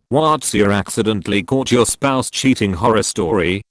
What's your accidentally caught your spouse cheating horror story?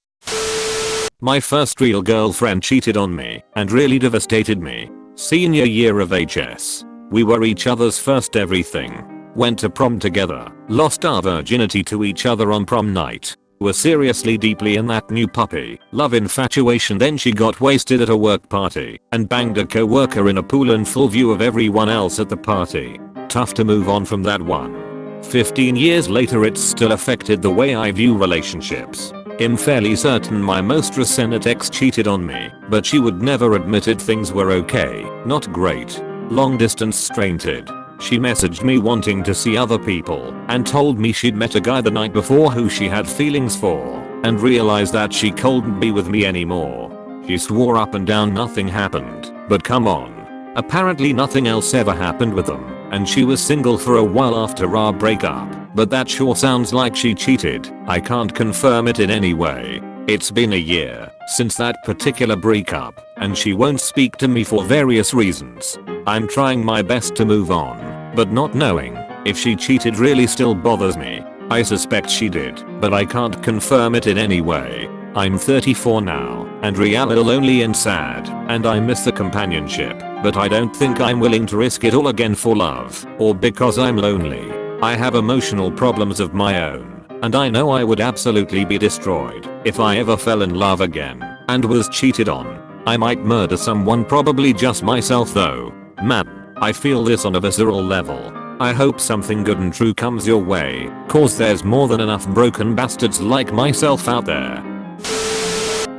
My first real girlfriend cheated on me and really devastated me. Senior year of HS. We were each other's first everything. Went to prom together. Lost our virginity to each other on prom night. Were seriously deeply in that new puppy love infatuation. Then she got wasted at a work party and banged a co-worker in a pool in full view of everyone else at the party. Tough to move on from that one. 15 years later it's still affected the way I view relationships. I'm fairly certain my most recent ex cheated on me, but she would never admit it. Things were okay, not great. Long distance strained. She messaged me wanting to see other people and told me she'd met a guy the night before who she had feelings for and realized that she couldn't be with me anymore. She swore up and down nothing happened, but come on. Apparently nothing else ever happened with them, and she was single for a while after our breakup, but that sure sounds like she cheated. I can't confirm it in any way. It's been a year since that particular breakup, and she won't speak to me for various reasons. I'm trying my best to move on, but not knowing if she cheated really still bothers me. I suspect she did, but I can't confirm it in any way. I'm 34 now, and real lonely and sad, and I miss the companionship, but I don't think I'm willing to risk it all again for love, or because I'm lonely. I have emotional problems of my own, and I know I would absolutely be destroyed if I ever fell in love again and was cheated on. I might murder someone, probably just myself though. Man, I feel this on a visceral level. I hope something good and true comes your way, cause there's more than enough broken bastards like myself out there.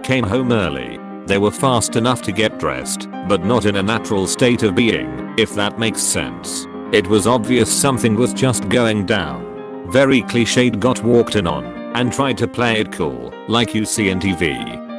Came home early. They were fast enough to get dressed, but not in a natural state of being, if that makes sense. It was obvious something was just going down. Very cliched. Got walked in on and tried to play it cool, like you see in TV.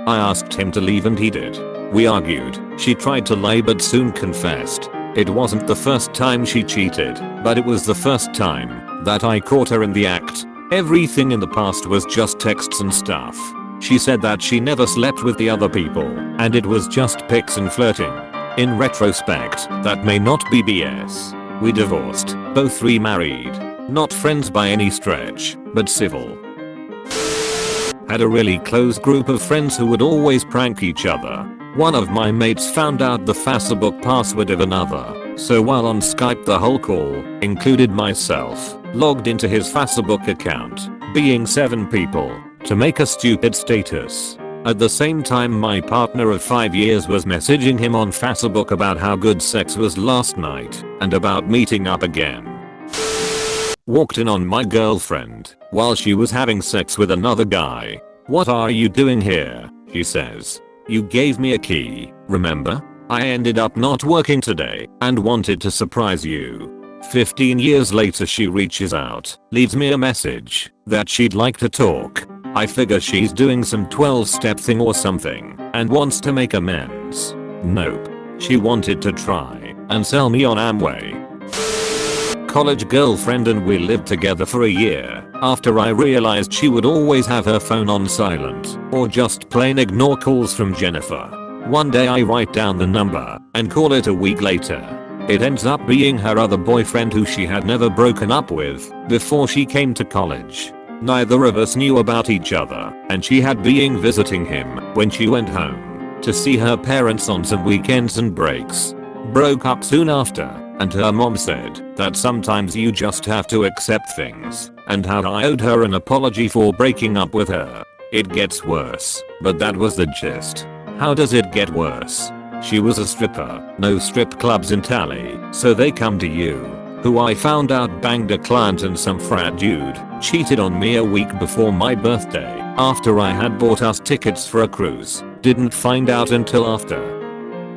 I asked him to leave and he did. We argued. She tried to lie but soon confessed. It wasn't the first time she cheated, but it was the first time that I caught her in the act. Everything in the past was just texts and stuff. She said that she never slept with the other people, and it was just pics and flirting. In retrospect, that may not be BS. We divorced, both remarried. Not friends by any stretch, but civil. Had a really close group of friends who would always prank each other. One of my mates found out the Facebook password of another, so while on Skype the whole call, included myself, logged into his Facebook account, being 7 people, to make a stupid status. At the same time my partner of 5 years was messaging him on Facebook about how good sex was last night and about meeting up again. Walked in on my girlfriend while she was having sex with another guy. "What are you doing here?" she says. "You gave me a key, remember? I ended up not working today and wanted to surprise you." 15 years later she reaches out, leaves me a message that she'd like to talk. I figure she's doing some 12-step thing or something and wants to make amends. Nope. She wanted to try and sell me on Amway. College girlfriend and we lived together for a year after I realized she would always have her phone on silent or just plain ignore calls from Jennifer. One day I write down the number and call it a week later. It ends up being her other boyfriend who she had never broken up with before she came to college. Neither of us knew about each other, and she had been visiting him when she went home to see her parents on some weekends and breaks. Broke up soon after, and her mom said that sometimes you just have to accept things, and how I owed her an apology for breaking up with her. It gets worse, but that was the gist. How does it get worse? She was a stripper, no strip clubs in Tally, so they come to you. Who I found out banged a client and some frat dude cheated on me a week before my birthday after I had bought us tickets for a cruise. Didn't find out until after.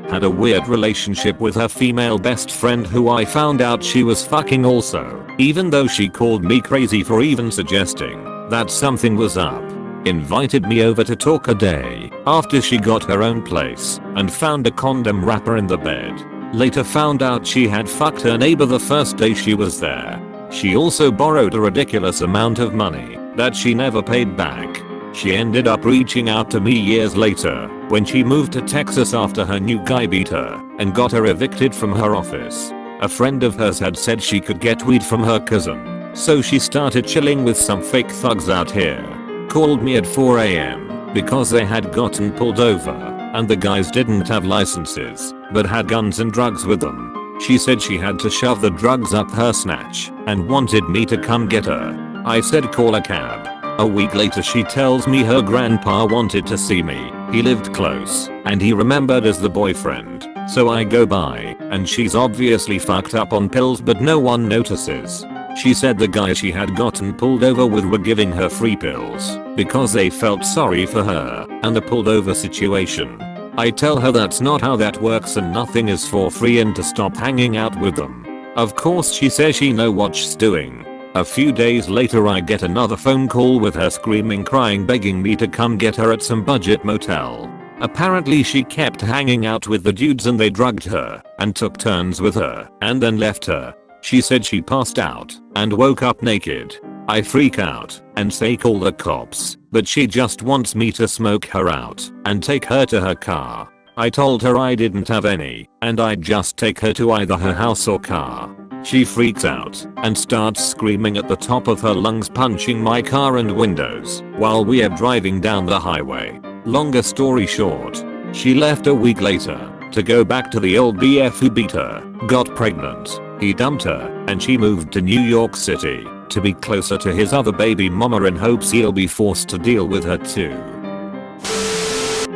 Had a weird relationship with her female best friend who I found out she was fucking also, even though she called me crazy for even suggesting that something was up. Invited me over to talk a day after she got her own place and found a condom wrapper in the bed. Later found out she had fucked her neighbor the first day she was there. She also borrowed a ridiculous amount of money that she never paid back. She ended up reaching out to me years later when she moved to Texas after her new guy beat her and got her evicted from her office. A friend of hers had said she could get weed from her cousin, So she started chilling with some fake thugs out here. Called me at 4 AM because they had gotten pulled over and the guys didn't have licenses but had guns and drugs with them. She said she had to shove the drugs up her snatch and wanted me to come get her. I said call a cab. A week later she tells me her grandpa wanted to see me. He lived close and he remembered as the boyfriend. So I go by and she's obviously fucked up on pills but no one notices. She said the guys she had gotten pulled over with were giving her free pills because they felt sorry for her and the pulled over situation. I tell her that's not how that works and nothing is for free and to stop hanging out with them. Of course she says she know what she's doing. A few days later I get another phone call with her screaming, crying, begging me to come get her at some budget motel. Apparently she kept hanging out with the dudes and they drugged her and took turns with her and then left her. She said she passed out and woke up naked. I freak out and say call the cops, but she just wants me to smoke her out and take her to her car. I told her I didn't have any and I'd just take her to either her house or car. She freaks out and starts screaming at the top of her lungs, punching my car and windows while we are driving down the highway. Longer story short, she left a week later to go back to the old BF who beat her, got pregnant, he dumped her, and she moved to New York City to be closer to his other baby mama in hopes he'll be forced to deal with her too.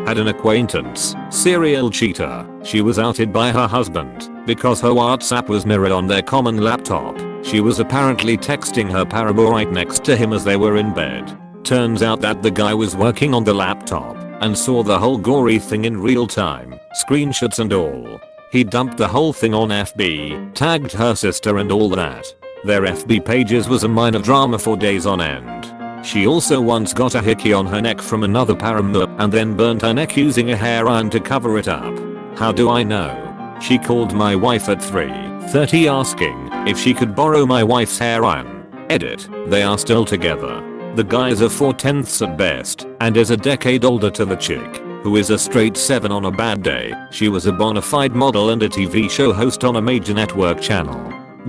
Had an acquaintance, serial cheater. She was outed by her husband because her WhatsApp was mirrored on their common laptop. She was apparently texting her paramour right next to him as they were in bed. Turns out that the guy was working on the laptop and saw the whole gory thing in real time, screenshots and all. He dumped the whole thing on FB, tagged her sister and all that. Their FB pages was a minor drama for days on end. She also once got a hickey on her neck from another paramour and then burnt her neck using a hair iron to cover it up. How do I know? She called my wife at 3:30 asking if she could borrow my wife's hair iron. Edit. They are still together. The guy is a 4/10 at best and is a decade older to the chick, who is a straight 7 on a bad day. She was a bona fide model and a TV show host on a major network channel.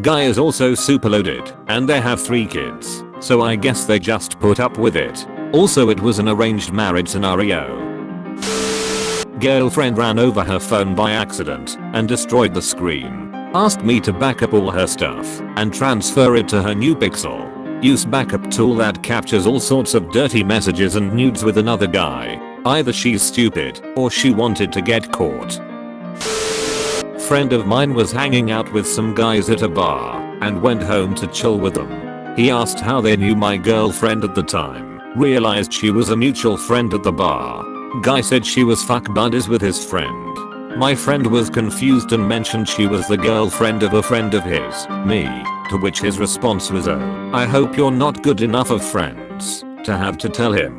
Guy is also super loaded and they have 3 kids, so I guess they just put up with it. Also it was an arranged marriage scenario. Girlfriend ran over her phone by accident and destroyed the screen. Asked me to back up all her stuff and transfer it to her new Pixel. Use backup tool that captures all sorts of dirty messages and nudes with another guy. Either she's stupid or she wanted to get caught. Friend of mine was hanging out with some guys at a bar and went home to chill with them. He asked how they knew my girlfriend at the time. Realized she was a mutual friend at the bar. Guy said she was fuck buddies with his friend. My friend was confused and mentioned she was the girlfriend of a friend of his, me, to which his response was, "Oh, I hope you're not good enough of friends to have to tell him."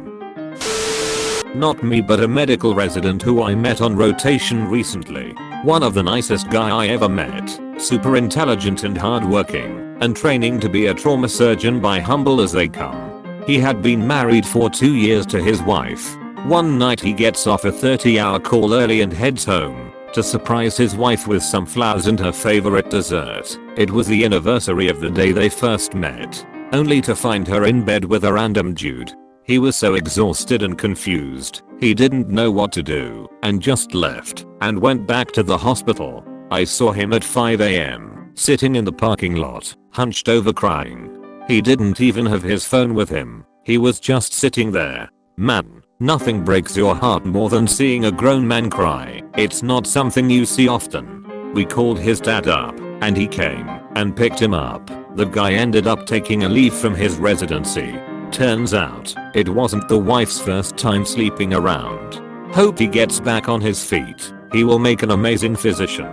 Not me, but a medical resident who I met on rotation recently. One of the nicest guy I ever met, super intelligent and hardworking, and training to be a trauma surgeon by humble as they come. He had been married for 2 years to his wife. One night he gets off a 30-hour call early and heads home to surprise his wife with some flowers and her favorite dessert. It was the anniversary of the day they first met, only to find her in bed with a random dude. He was so exhausted and confused, he didn't know what to do and just left and went back to the hospital. I saw him at 5 AM, sitting in the parking lot, hunched over crying. He didn't even have his phone with him. He was just sitting there. Man, nothing breaks your heart more than seeing a grown man cry. It's not something you see often. We called his dad up and he came and picked him up. The guy ended up taking a leave from his residency. Turns out, it wasn't the wife's first time sleeping around. Hope he gets back on his feet. He will make an amazing physician.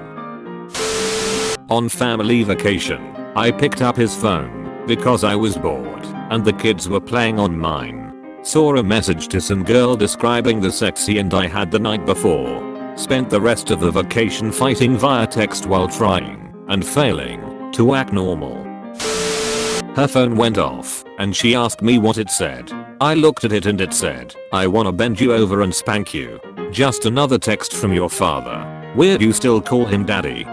On family vacation, I picked up his phone because I was bored and the kids were playing on mine. Saw a message to some girl describing the sex he and I had the night before. Spent the rest of the vacation fighting via text while trying and failing to act normal. Her phone went off and she asked me what it said. I looked at it and it said, "I wanna bend you over and spank you. Just another text from your father. Weird you still call him daddy."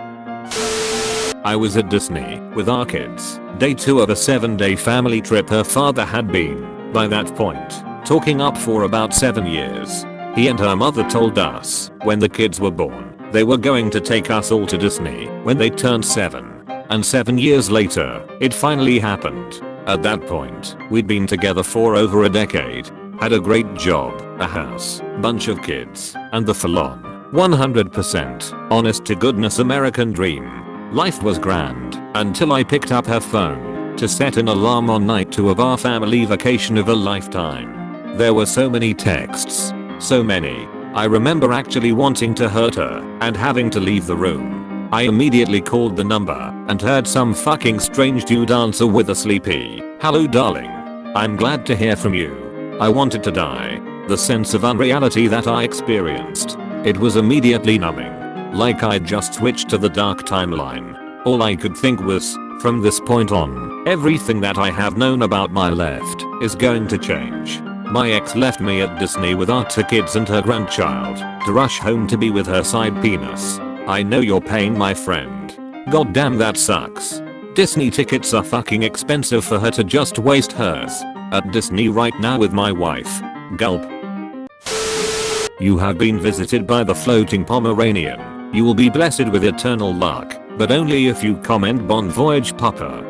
I was at Disney with our kids. Day 2 of a 7-day family trip her father had been, by that point, talking up for about 7 years. He and her mother told us when the kids were born, they were going to take us all to Disney when they turned 7. And 7 years later, it finally happened. At that point, we'd been together for over a decade, had a great job, a house, bunch of kids, and the full-on, 100% honest to goodness American dream. Life was grand until I picked up her phone to set an alarm on night 2 of our family vacation of a lifetime. There were so many texts, so many. I remember actually wanting to hurt her and having to leave the room. I immediately called the number and heard some fucking strange dude answer with a sleepy, "Hello darling. I'm glad to hear from you." I wanted to die. The sense of unreality that I experienced. It was immediately numbing. Like I'd just switched to the dark timeline. All I could think was, from this point on, everything that I have known about my left is going to change. My ex left me at Disney with our 2 kids and her grandchild to rush home to be with her side penis. I know your pain, my friend. God damn, that sucks. Disney tickets are fucking expensive for her to just waste hers at Disney right now with my wife. Gulp. You have been visited by the floating Pomeranian. You will be blessed with eternal luck, but only if you comment Bon Voyage Papa.